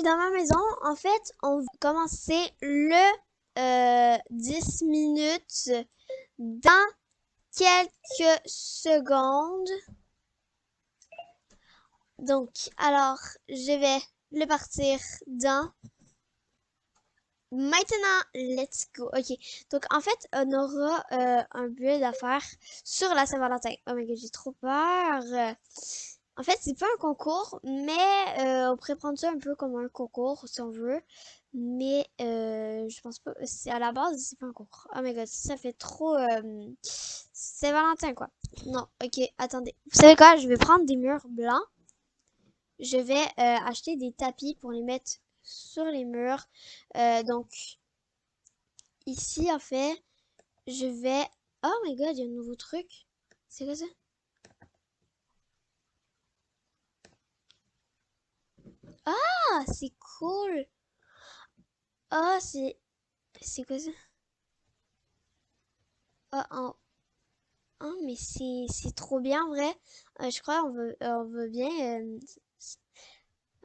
dans ma maison, en fait, on va commencer le 10 minutes dans quelques secondes. Donc, alors, je vais le partir dans maintenant. Let's go. Ok. Donc, en fait, on aura un build à faire sur la Saint-Valentin. Oh my god, j'ai trop peur. En fait, c'est pas un concours, mais on pourrait prendre ça un peu comme un concours si on veut. Mais je pense pas. C'est à la base, c'est pas un concours. Oh my god, ça fait trop. C'est Valentin quoi. Non, ok, attendez. Vous savez quoi? Je vais prendre des murs blancs. Je vais acheter des tapis pour les mettre sur les murs. Donc ici, en fait, je vais. Oh my god, il y a un nouveau truc. C'est quoi ça? Ah, c'est cool. Ah, c'est quoi ça? Ah, ah, mais c'est trop bien, vrai. Je crois on veut bien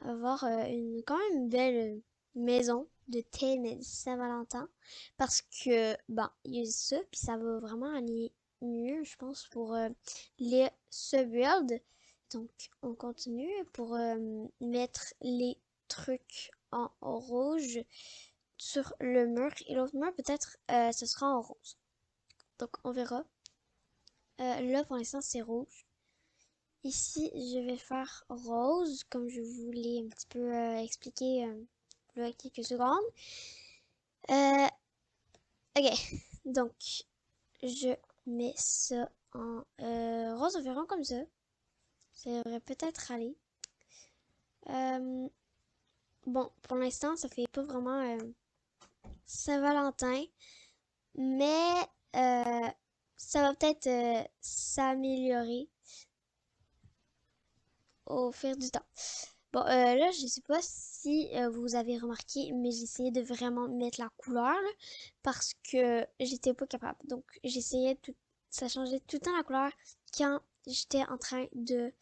avoir une quand même une belle maison de thème de Saint-Valentin parce que ben il y a ça puis ça va vraiment aller mieux je pense pour les ce build. Donc on continue pour mettre les trucs en rouge sur le mur et l'autre mur peut-être ce sera en rose. Donc on verra. Là pour l'instant c'est rouge. Ici, je vais faire rose, comme je vous l'ai un petit peu expliqué il y a quelques secondes. Euh, ok, donc je mets ça en rose environ comme ça. Ça devrait peut-être aller. Euh, bon, pour l'instant, ça fait pas vraiment Saint-Valentin, mais euh, ça va peut-être s'améliorer au fil du temps. Bon, là, je sais pas si vous avez remarqué, mais j'essayais de vraiment mettre la couleur là, parce que j'étais pas capable. Donc, j'essayais tout, ça changeait tout le temps la couleur quand j'étais en train de,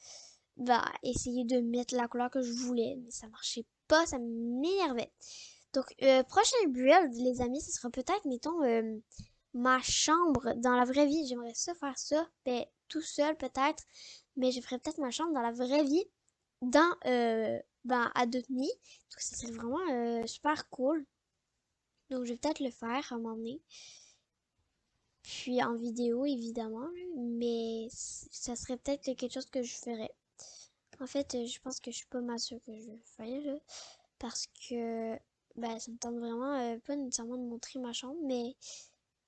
bah, essayer de mettre la couleur que je voulais, mais ça marchait pas, ça m'énervait. Donc, prochain build, les amis, ce sera peut-être, mettons, ma chambre dans la vraie vie. J'aimerais ça faire ça, ben, tout seul peut-être, mais je ferais peut-être ma chambre dans la vraie vie dans ben, à demi. Donc ça serait vraiment super cool. Donc je vais peut-être le faire à un moment donné. Puis en vidéo évidemment, mais ça serait peut-être quelque chose que je ferais. En fait, je pense que je suis pas mal sûre que je vais le faire là, parce que ben, ça me tente vraiment pas nécessairement de montrer ma chambre, mais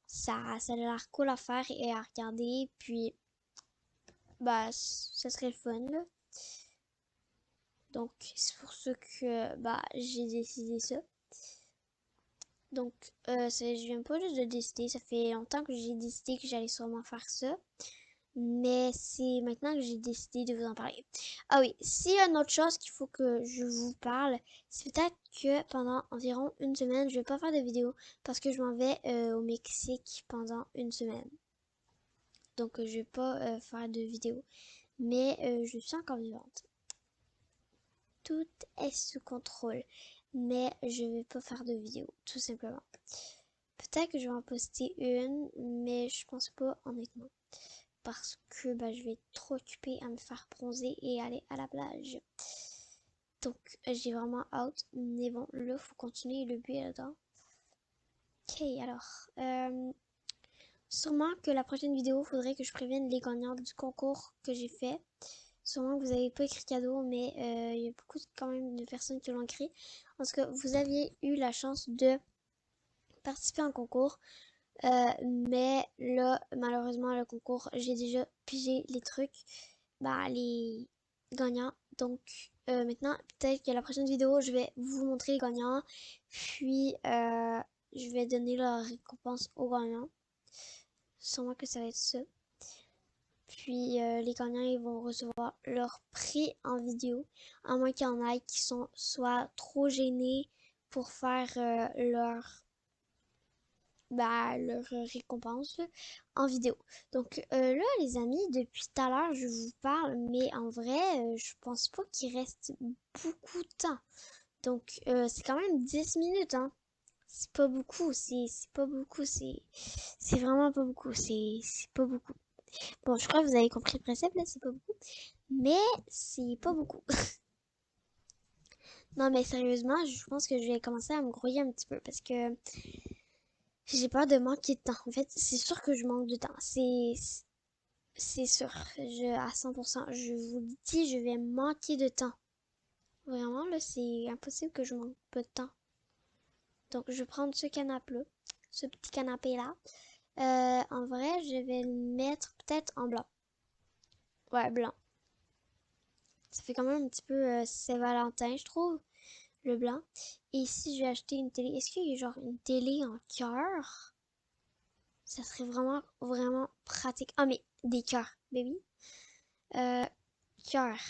ça a l'air cool à faire et à regarder. Puis bah ça serait le fun là. Donc c'est pour ça que bah j'ai décidé ça. Donc, je viens pas juste de décider, ça fait longtemps que j'ai décidé que j'allais sûrement faire ça. Mais c'est maintenant que j'ai décidé de vous en parler. Ah oui, s'il y a une autre chose qu'il faut que je vous parle, c'est peut-être que pendant environ une semaine, je vais pas faire de vidéo parce que je m'en vais au Mexique pendant une semaine. Donc, je vais pas faire de vidéo. Mais je suis encore vivante. Tout est sous contrôle. Mais je vais pas faire de vidéo, tout simplement. Peut-être que je vais en poster une, mais je pense pas honnêtement. Parce que bah, je vais être trop occupée à me faire bronzer et aller à la plage. Donc j'ai vraiment hâte. Mais bon, là, faut continuer le but là-dedans. Ok, alors. Sûrement que la prochaine vidéo, faudrait que je prévienne les gagnants du concours que j'ai fait. Sûrement que vous n'avez pas écrit cadeau, mais il y a beaucoup quand même de personnes qui l'ont écrit. Parce que vous aviez eu la chance de participer à un concours. Mais là, malheureusement, le concours, j'ai déjà pigé les trucs, bah, les gagnants. Donc, maintenant, peut-être que la prochaine vidéo, je vais vous montrer les gagnants. Puis, je vais donner leur récompense aux gagnants. Sûrement que ça va être ça. Puis, les gagnants, ils vont recevoir leur prix en vidéo. À moins qu'il y en ait qui sont soit trop gênés pour faire leur récompense là, en vidéo. Donc là, les amis, depuis tout à l'heure, je vous parle, mais en vrai, je pense pas qu'il reste beaucoup de temps. Donc, c'est quand même 10 minutes, hein. C'est pas beaucoup, c'est pas beaucoup, c'est vraiment pas beaucoup, c'est pas beaucoup. Bon, je crois que vous avez compris le principe, là, c'est pas beaucoup. Mais c'est pas beaucoup. Non, mais sérieusement, je pense que je vais commencer à me grouiller un petit peu parce que j'ai peur de manquer de temps. En fait, c'est sûr que je manque de temps. C'est sûr. À 100%. Je vous le dis, je vais manquer de temps. Vraiment, là, c'est impossible que je manque pas de temps. Donc, je vais prendre ce canapé-là, ce petit canapé-là. En vrai, je vais le mettre peut-être en blanc. Ouais, blanc. Ça fait quand même un petit peu Saint-Valentin, je trouve, le blanc. Et ici, je vais acheter une télé. Est-ce qu'il y a genre une télé en cœur? Ça serait vraiment, vraiment pratique. Ah, mais des cœurs, baby. Euh, cœurs.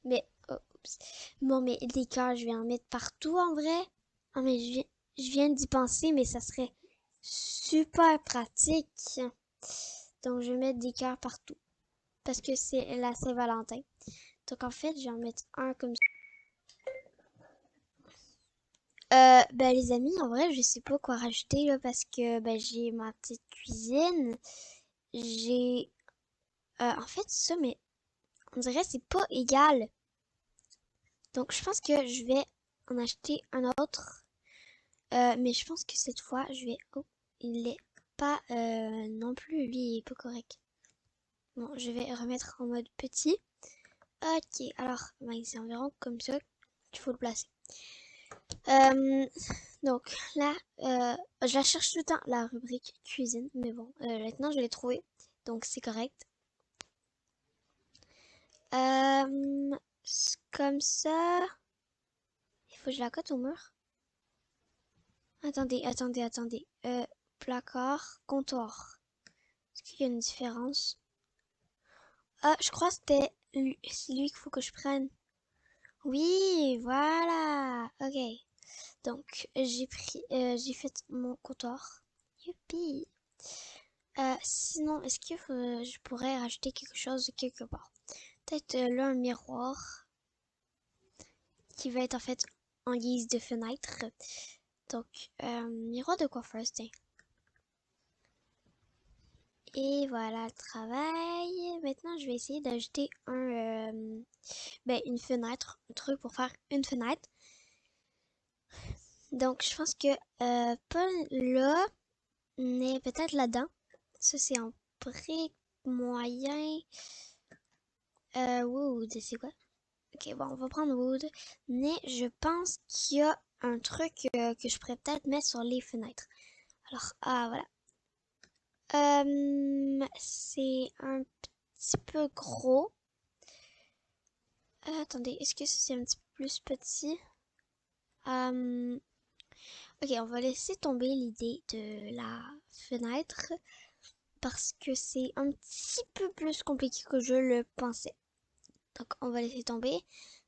Mais, oh, oups. Bon, mais des cœurs, je vais en mettre partout en vrai. Ah, mais je viens d'y penser, mais ça serait super pratique. Donc, je vais mettre des cœurs partout. Parce que c'est la Saint-Valentin. Donc, en fait, je vais en mettre un comme ça. Ben les amis, en vrai, je sais pas quoi rajouter là parce que ben j'ai ma petite cuisine. J'ai en fait ça, mais on dirait que c'est pas égal. Donc je pense que je vais en acheter un autre. Mais je pense que cette fois, je vais. Oh, il est pas non plus, lui, il est pas correct. Bon, je vais remettre en mode petit. Ok, alors ben, c'est environ comme ça qu'il faut le placer. Euh, donc là, je la cherche tout le temps, la rubrique cuisine, mais bon, maintenant je l'ai trouvée, donc c'est correct. Comme ça, il faut que je la cote au mur. Attendez. Placard, comptoir. Est-ce qu'il y a une différence? Ah, je crois que c'est lui qu'il faut que je prenne. Oui, voilà. Ok. Donc j'ai fait mon comptoir. Youpi. Sinon, est-ce que je pourrais rajouter quelque chose quelque part? Peut-être là un miroir qui va être en fait en guise de fenêtre. Donc, miroir de coiffeuse, tiens. Et voilà le travail. Maintenant, je vais essayer d'ajouter une fenêtre, un truc pour faire une fenêtre. Donc, je pense que pas là, mais peut-être là-dedans. Ça, c'est en brique moyen. Wood, c'est quoi? Ok, bon, on va prendre wood. Mais je pense qu'il y a un truc que je pourrais peut-être mettre sur les fenêtres. Alors, ah, voilà. C'est un petit peu gros. Attendez, est-ce que c'est un petit peu plus petit? Euh, ok, on va laisser tomber l'idée de la fenêtre parce que c'est un petit peu plus compliqué que je le pensais. Donc, on va laisser tomber.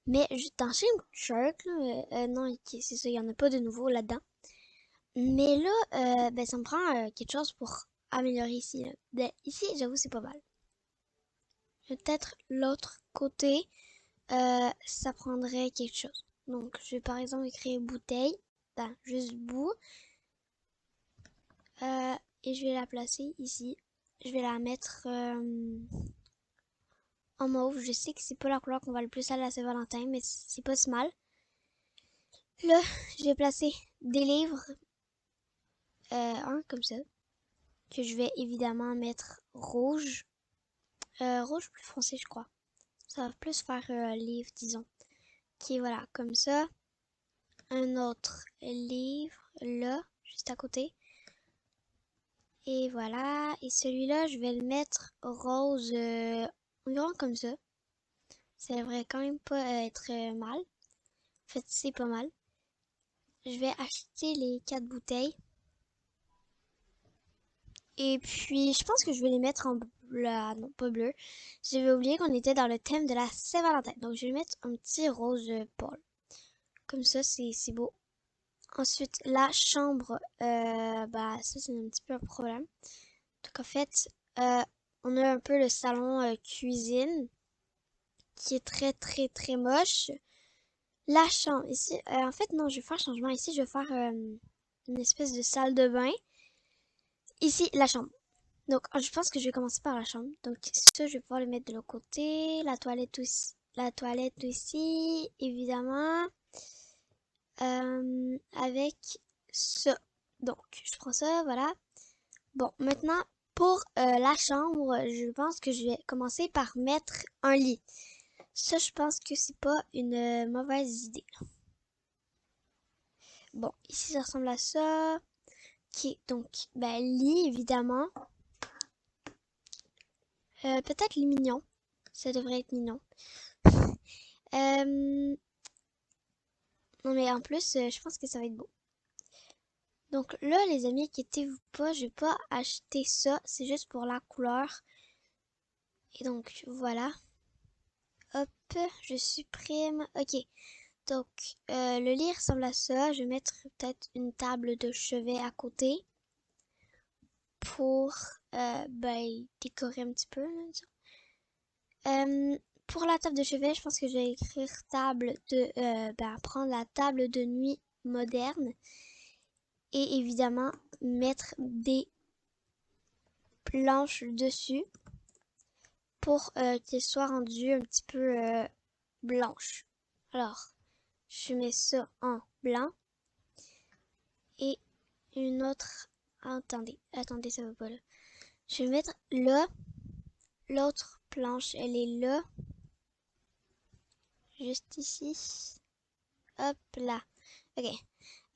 Mais dans Shark, non, ok, c'est ça, il n'y en a pas de nouveau là-dedans. Mais là, ça me prend quelque chose pour améliorer ici, là. Ben, ici, j'avoue, c'est pas mal. Peut-être l'autre côté, ça prendrait quelque chose. Donc, je vais par exemple écrire bouteille, ben, juste bout, et je vais la placer ici. Je vais la mettre en mauve. Je sais que c'est pas la couleur qu'on va le plus à la Saint-Valentin, mais c'est pas si mal. Là, je vais placer des livres, un comme ça, que je vais évidemment mettre rouge. Rouge plus foncé, je crois. Ça va plus faire livre, disons. Ok, voilà, comme ça. Un autre livre, là, juste à côté. Et voilà. Et celui-là, je vais le mettre rose, environ comme ça. Ça devrait quand même pas être mal. En fait, c'est pas mal. Je vais acheter les 4 bouteilles. Et puis, je pense que je vais les mettre en bleu. Ah non, pas bleu. J'avais oublié qu'on était dans le thème de la Saint-Valentin. Donc, je vais mettre un petit rose pâle. Comme ça, c'est beau. Ensuite, la chambre, ça, c'est un petit peu un problème. Donc, en fait, on a un peu le salon cuisine qui est très, très, très moche. La chambre, ici, en fait, non, je vais faire un changement. Ici, je vais faire une espèce de salle de bain. Ici, la chambre. Donc, je pense que je vais commencer par la chambre. Donc, ça, je vais pouvoir le mettre de l'autre côté. La toilette aussi, évidemment. Avec ça. Donc, je prends ça, voilà. Bon, maintenant, pour la chambre, je pense que je vais commencer par mettre un lit. Ça, je pense que c'est pas une mauvaise idée. Bon, ici, ça ressemble à ça. Ok, donc, ben, lit, évidemment. Peut-être lit mignon. Ça devrait être mignon. Euh, non, mais en plus, je pense que ça va être beau. Donc là, les amis, inquiétez-vous pas, je vais pas acheter ça. C'est juste pour la couleur. Et donc, voilà. Hop, je supprime. Ok, donc le lit ressemble à ça. Je vais mettre peut-être une table de chevet à côté pour ben, décorer un petit peu. Pour la table de chevet, je pense que je vais écrire table de, ben, prendre la table de nuit moderne et évidemment mettre des planches dessus pour qu'elles soient rendues un petit peu blanches. Alors, je mets ça en blanc et une autre. Attendez, ça va pas là. Je vais mettre là. L'autre planche, elle est là. Juste ici. Hop là. Ok.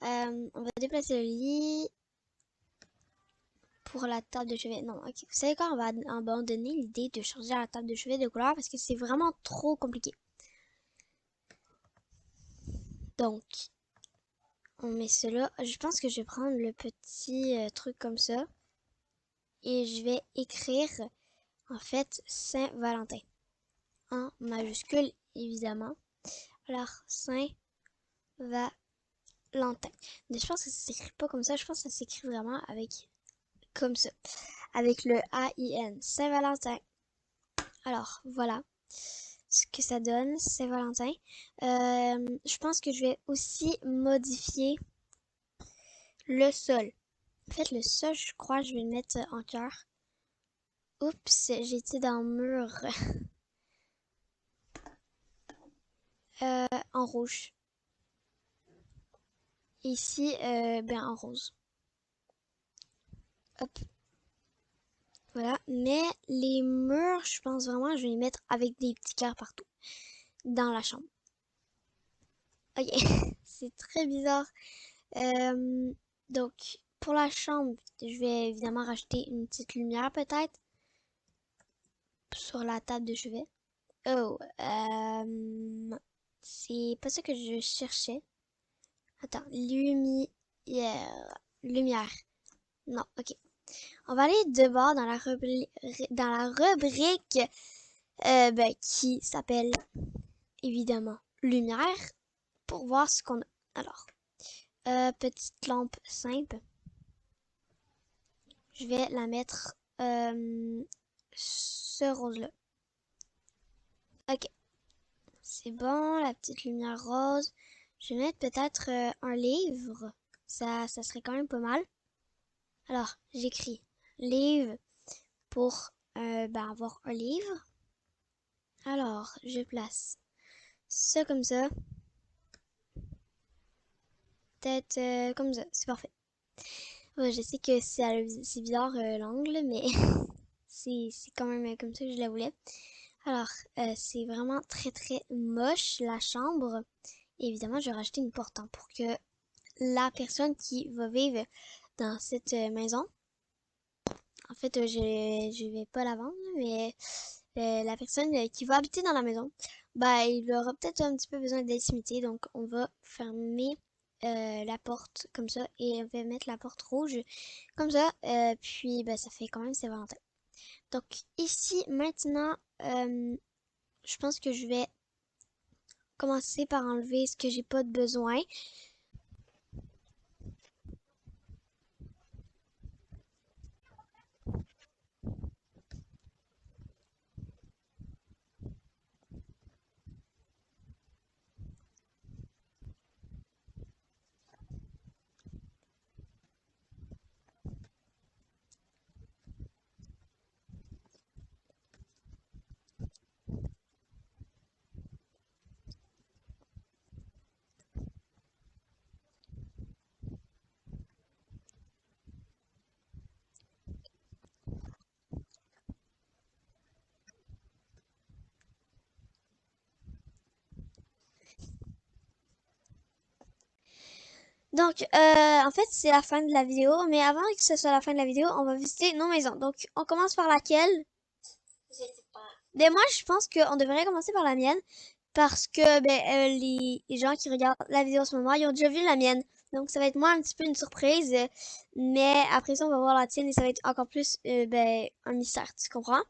On va déplacer le lit pour la table de chevet. Non, ok. Vous savez quoi? On va abandonner l'idée de changer la table de chevet de couleur parce que c'est vraiment trop compliqué. Donc, on met cela. Je pense que je vais prendre le petit truc comme ça. Et je vais écrire, en fait, Saint-Valentin. En majuscule, évidemment. Alors, Saint-Valentin. Mais je pense que ça s'écrit pas comme ça. Je pense que ça s'écrit vraiment avec comme ça. Avec le A-I-N. Saint-Valentin. Alors, voilà ce que ça donne, Saint-Valentin. Je pense que je vais aussi modifier le sol. En fait, le sol, je crois, je vais le mettre en cœur. Oups, j'étais dans le mur en rouge. Ici, ben en rose. Hop, voilà. Mais les murs, je pense vraiment, je vais les mettre avec des petits cœurs partout dans la chambre. Ok, c'est très bizarre. Donc, pour la chambre, je vais évidemment rajouter une petite lumière peut-être sur la table de chevet. Oh, c'est pas ça que je cherchais. Attends, lumière. Non, ok. On va aller de bord dans la rubrique ben, qui s'appelle évidemment lumière pour voir ce qu'on a. Alors, petite lampe simple. Je vais la mettre ce rose-là. Ok, c'est bon, la petite lumière rose. Je vais mettre peut-être un livre. Ça serait quand même pas mal. Alors, j'écris livre pour ben, avoir un livre. Alors, je place ça comme ça. Peut-être comme ça. C'est parfait. Ouais, je sais que c'est bizarre l'angle, mais c'est quand même comme ça que je la voulais. Alors, c'est vraiment très très moche la chambre. Et évidemment, je vais rajouter une porte hein, pour que la personne qui va vivre dans cette maison, en fait, je vais pas la vendre, mais la personne qui va habiter dans la maison, bah, il aura peut-être un petit peu besoin d'intimité. Donc, on va fermer la porte comme ça et on va mettre la porte rouge comme ça. Puis, bah, ça fait quand même Saint-Valentin. Donc, ici, maintenant, je pense que je vais commencer par enlever ce que j'ai pas de besoin. Donc, en fait, c'est la fin de la vidéo, mais avant que ce soit la fin de la vidéo, on va visiter nos maisons. Donc, on commence par laquelle? Je sais pas. Ben, moi, je pense qu'on devrait commencer par la mienne, parce que ben, les gens qui regardent la vidéo en ce moment, ils ont déjà vu la mienne. Donc, ça va être moi un petit peu une surprise, mais après ça, on va voir la tienne et ça va être encore plus ben, un mystère, tu comprends?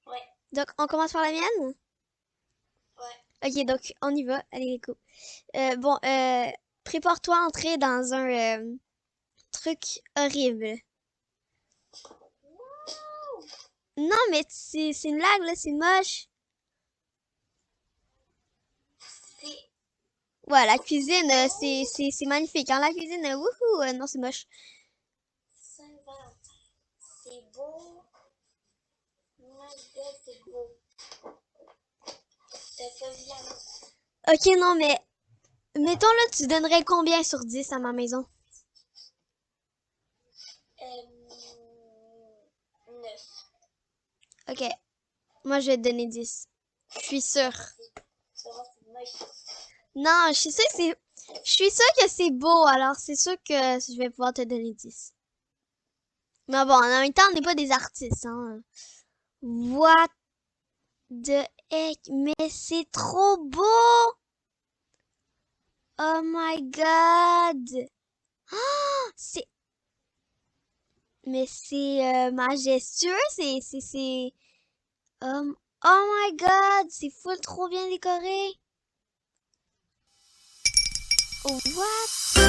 Ouais, Donc, on commence par la mienne? ouais. Ok, donc, on y va. Allez, go. Bon, prépare-toi à entrer dans un truc horrible. Wow! Non, mais c'est une blague, là, c'est moche. C'est Ouais, la cuisine, beau. c'est magnifique. Hein, la cuisine, wouhou, non, c'est moche. Saint-Valentin. C'est beau. My God, c'est beau. T'as pas vu la maison? Ok, non, mais mettons là, tu donnerais combien sur 10 à ma maison? 9. Ok, moi je vais te donner 10. Je suis sûre. C'est moche. Non, je suis sûre que c'est. Je suis sûre que c'est beau, alors c'est sûr que je vais pouvoir te donner 10. Mais bon, en même temps, on n'est pas des artistes, hein. What the heck? Mais c'est trop beau! Oh my god! C'est. Mais c'est majestueux, c'est. Oh my god! C'est full trop bien décoré! What?